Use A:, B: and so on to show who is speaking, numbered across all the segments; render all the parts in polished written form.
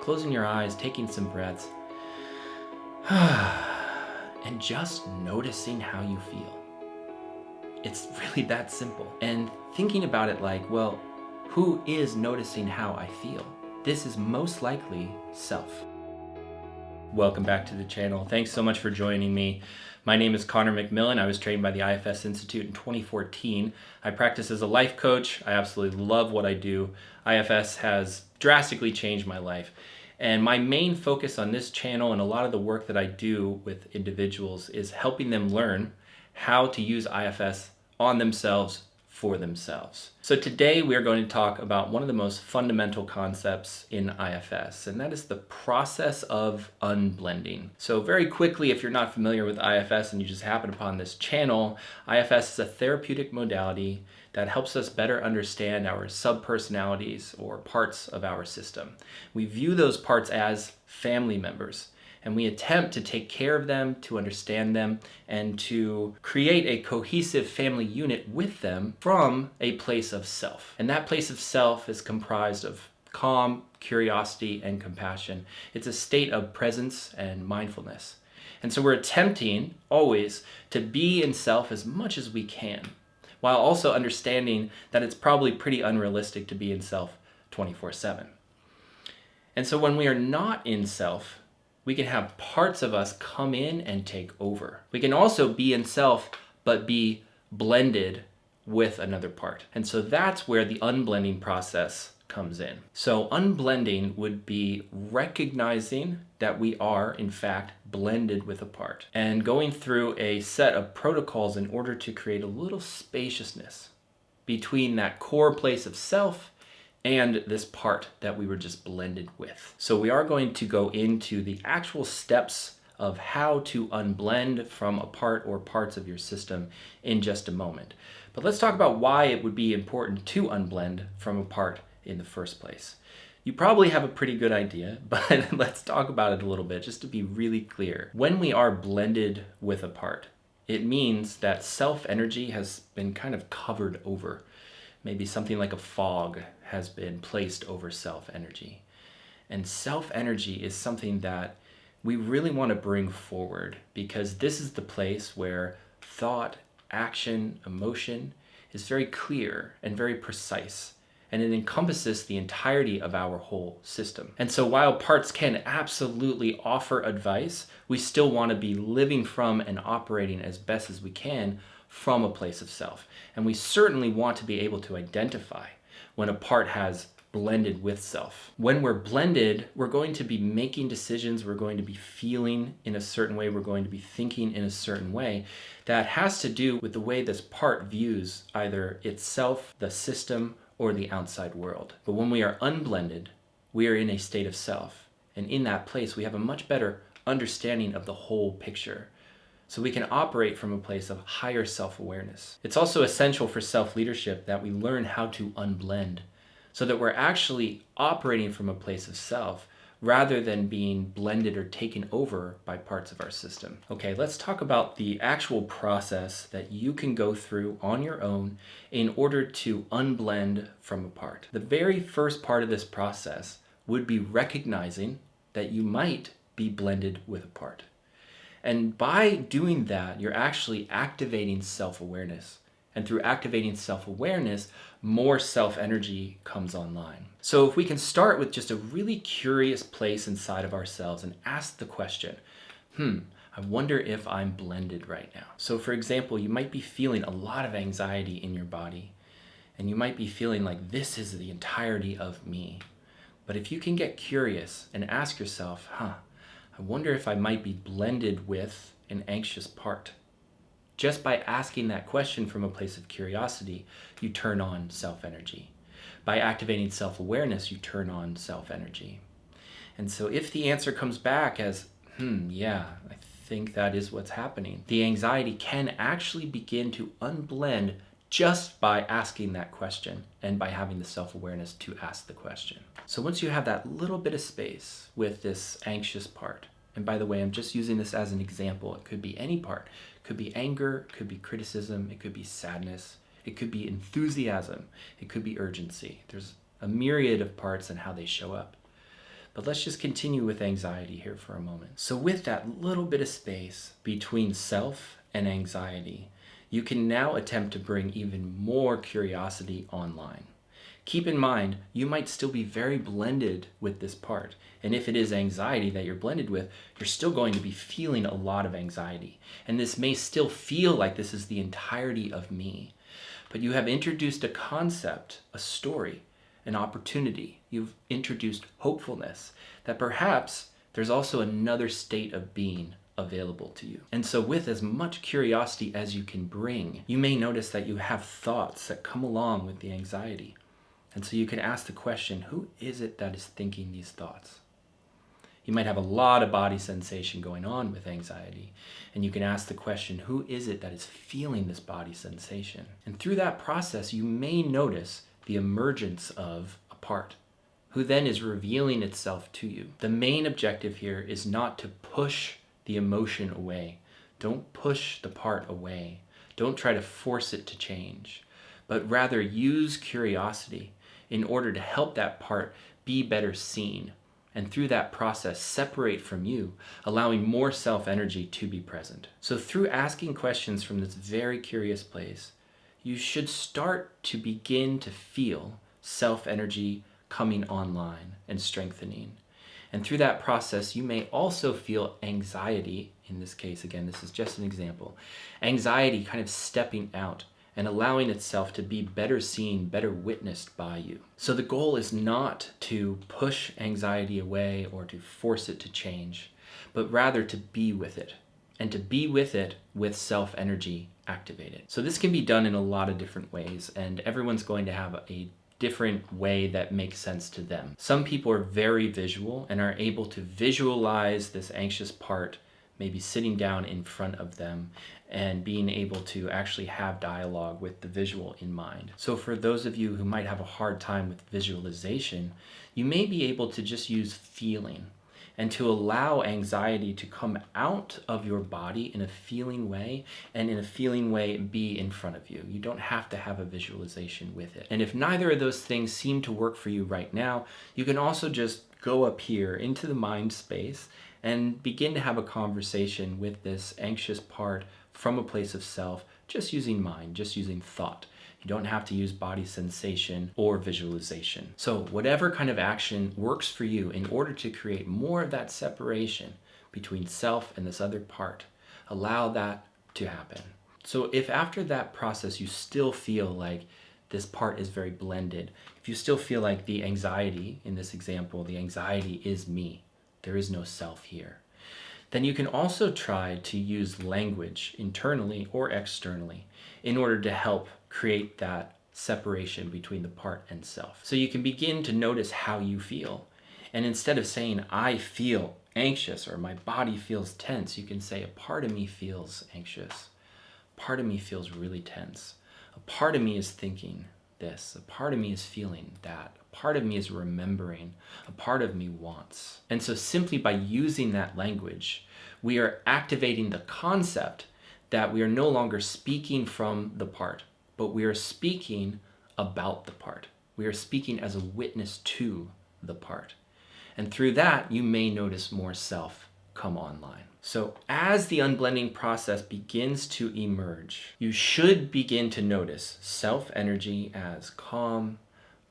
A: Closing your eyes, taking some breaths, and just noticing how you feel. It's really that simple. And thinking about it like, well, who is noticing how I feel? This is most likely self. Welcome back to the channel. Thanks so much for joining me. My name is Conor McMillen. I was trained by the IFS Institute in 2014. I practice as a life coach. I absolutely love what I do. IFS has drastically changed my life. And my main focus on this channel and a lot of the work that I do with individuals is helping them learn how to use IFS on themselves for themselves. So today we are going to talk about one of the most fundamental concepts in IFS, and that is the process of unblending. So very quickly, if you're not familiar with IFS and you just happen upon this channel, IFS is a therapeutic modality that helps us better understand our subpersonalities or parts of our system. We view those parts as family members, and we attempt to take care of them, to understand them, and to create a cohesive family unit with them from a place of self. And that place of self is comprised of calm, curiosity, and compassion. It's a state of presence and mindfulness. And so we're attempting always to be in self as much as we can, while also understanding that it's probably pretty unrealistic to be in self 24/7. And so when we are not in self, we can have parts of us come in and take over. We can also be in self, but be blended with another part. And so that's where the unblending process comes in. So unblending would be recognizing that we are, in fact, blended with a part and going through a set of protocols in order to create a little spaciousness between that core place of self and this part that we were just blended with. So we are going to go into the actual steps of how to unblend from a part or parts of your system in just a moment. But let's talk about why it would be important to unblend from a part in the first place. You probably have a pretty good idea, but let's talk about it a little bit just to be really clear. When we are blended with a part, it means that self energy has been kind of covered over. Maybe something like a fog has been placed over self energy. And self energy is something that we really want to bring forward because this is the place where thought, action, emotion is very clear and very precise. And it encompasses the entirety of our whole system. And so while parts can absolutely offer advice, we still want to be living from and operating as best as we can from a place of self. And we certainly want to be able to identify when a part has blended with self. When we're blended, we're going to be making decisions, we're going to be feeling in a certain way, we're going to be thinking in a certain way that has to do with the way this part views either itself, the system, or the outside world. But when we are unblended, we are in a state of self. And in that place, we have a much better understanding of the whole picture. So we can operate from a place of higher self-awareness. It's also essential for self-leadership that we learn how to unblend so that we're actually operating from a place of self rather than being blended or taken over by parts of our system. Okay, let's talk about the actual process that you can go through on your own in order to unblend from a part. The very first part of this process would be recognizing that you might be blended with a part. And by doing that, you're actually activating self-awareness. And through activating self-awareness, more self-energy comes online. So if we can start with just a really curious place inside of ourselves and ask the question, I wonder if I'm blended right now. So for example, you might be feeling a lot of anxiety in your body, and you might be feeling like this is the entirety of me. But if you can get curious and ask yourself, I wonder if I might be blended with an anxious part. Just by asking that question from a place of curiosity, you turn on self-energy. By activating self-awareness, you turn on self-energy. And so if the answer comes back as, yeah, I think that is what's happening, the anxiety can actually begin to unblend just by asking that question and by having the self-awareness to ask the question. So once you have that little bit of space with this anxious part, and by the way, I'm just using this as an example. It could be any part. It could be anger, it could be criticism, it could be sadness, it could be enthusiasm, it could be urgency. There's a myriad of parts and how they show up. But let's just continue with anxiety here for a moment. So with that little bit of space between self and anxiety, you can now attempt to bring even more curiosity online. Keep in mind, you might still be very blended with this part. And if it is anxiety that you're blended with, you're still going to be feeling a lot of anxiety. And this may still feel like this is the entirety of me. But you have introduced a concept, a story, an opportunity. You've introduced hopefulness, that perhaps there's also another state of being available to you. And so with as much curiosity as you can bring, you may notice that you have thoughts that come along with the anxiety. And so you can ask the question, who is it that is thinking these thoughts? You might have a lot of body sensation going on with anxiety. And you can ask the question, who is it that is feeling this body sensation? And through that process, you may notice the emergence of a part, who then is revealing itself to you. The main objective here is not to push the emotion away. Don't push the part away. Don't try to force it to change, but rather use curiosity in order to help that part be better seen, and through that process separate from you, allowing more self-energy to be present. So through asking questions from this very curious place, you should start to begin to feel self-energy coming online and strengthening. And through that process, you may also feel anxiety. In this case, again, this is just an example. Anxiety kind of stepping out and allowing itself to be better seen, better witnessed by you. So the goal is not to push anxiety away or to force it to change, but rather to be with it, and to be with it with self-energy activated. So this can be done in a lot of different ways, and everyone's going to have a different way that makes sense to them. Some people are very visual and are able to visualize this anxious part, maybe sitting down in front of them and being able to actually have dialogue with the visual in mind. So for those of you who might have a hard time with visualization, you may be able to just use feeling and to allow anxiety to come out of your body in a feeling way, and in a feeling way be in front of you. You don't have to have a visualization with it. And if neither of those things seem to work for you right now, you can also just go up here into the mind space and begin to have a conversation with this anxious part from a place of self, just using mind, just using thought. You don't have to use body sensation or visualization. So whatever kind of action works for you in order to create more of that separation between self and this other part, allow that to happen. So if after that process you still feel like this part is very blended, if you still feel like the anxiety, in this example, the anxiety is me, there is no self here, then you can also try to use language internally or externally in order to help create that separation between the part and self. So you can begin to notice how you feel. And instead of saying, I feel anxious or my body feels tense, you can say, a part of me feels anxious. A part of me feels really tense. A part of me is thinking this. A part of me is feeling that. A part of me is remembering. A part of me wants. And so simply by using that language, we are activating the concept that we are no longer speaking from the part, but we are speaking about the part. We are speaking as a witness to the part. And through that, you may notice more self come online. So as the unblending process begins to emerge, you should begin to notice self-energy as calm,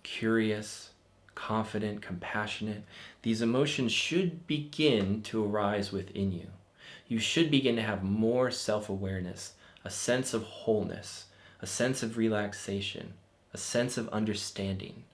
A: curious, confident, compassionate. These emotions should begin to arise within you. You should begin to have more self-awareness, a sense of wholeness, a sense of relaxation, a sense of understanding,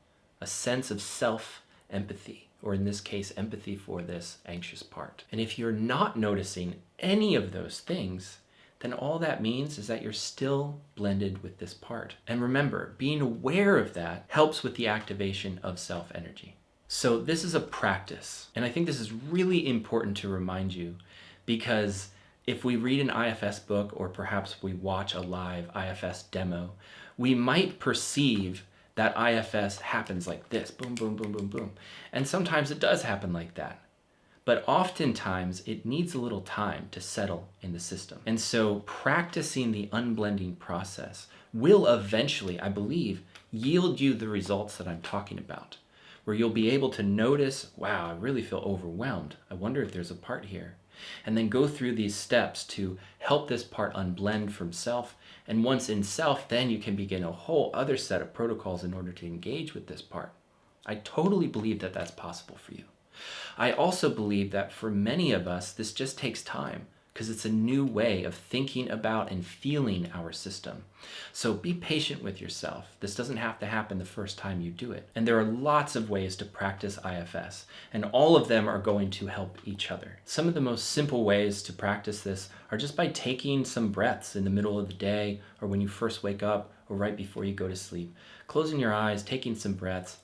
A: a sense of self-empathy, or in this case, empathy for this anxious part. And if you're not noticing any of those things, then all that means is that you're still blended with this part. And remember, being aware of that helps with the activation of self-energy. So this is a practice, and I think this is really important to remind you, because if we read an IFS book or perhaps we watch a live IFS demo, we might perceive that IFS happens like this, boom, boom, boom, boom, boom. And sometimes it does happen like that. But oftentimes it needs a little time to settle in the system. And so practicing the unblending process will eventually, I believe, yield you the results that I'm talking about, where you'll be able to notice, wow, I really feel overwhelmed. I wonder if there's a part here. And then go through these steps to help this part unblend from self. And once in self, then you can begin a whole other set of protocols in order to engage with this part. I totally believe that that's possible for you. I also believe that for many of us, this just takes time because it's a new way of thinking about and feeling our system. So be patient with yourself. This doesn't have to happen the first time you do it. And there are lots of ways to practice IFS, and all of them are going to help each other. Some of the most simple ways to practice this are just by taking some breaths in the middle of the day or when you first wake up or right before you go to sleep. Closing your eyes, taking some breaths,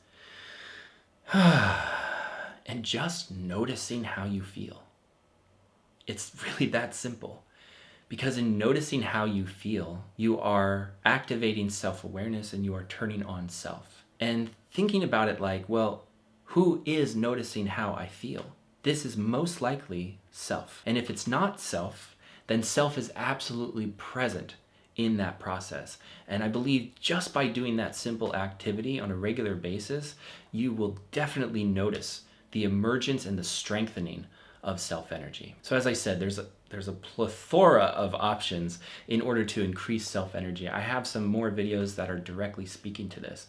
A: and just noticing how you feel. It's really that simple, because in noticing how you feel, you are activating self-awareness and you are turning on self. And thinking about it like, well, who is noticing how I feel? This is most likely self. And if it's not self, then self is absolutely present in that process. And I believe just by doing that simple activity on a regular basis, you will definitely notice the emergence and the strengthening of self-energy. So as I said, there's a plethora of options in order to increase self-energy. I have some more videos that are directly speaking to this.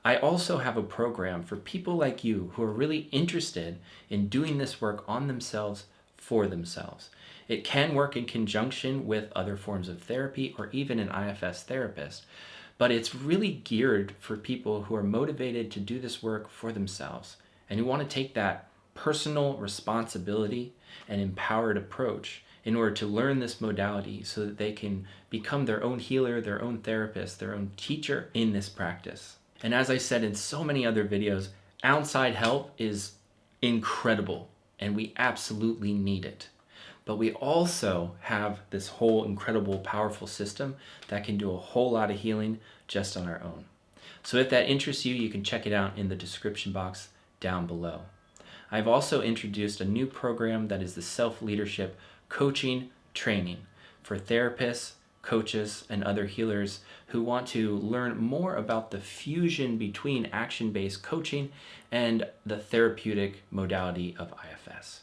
A: I also have a program for people like you who are really interested in doing this work on themselves for themselves. It can work in conjunction with other forms of therapy or even an IFS therapist, but it's really geared for people who are motivated to do this work for themselves and who want to take that personal responsibility and empowered approach in order to learn this modality so that they can become their own healer, their own therapist, their own teacher in this practice. And as I said in so many other videos, outside help is incredible and we absolutely need it. But we also have this whole incredible, powerful system that can do a whole lot of healing just on our own. So if that interests you, you can check it out in the description box down below. I've also introduced a new program that is the self-leadership coaching training for therapists, coaches, and other healers who want to learn more about the fusion between action-based coaching and the therapeutic modality of IFS.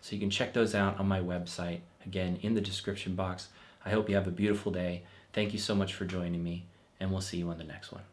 A: So you can check those out on my website, again, in the description box. I hope you have a beautiful day. Thank you so much for joining me, and we'll see you on the next one.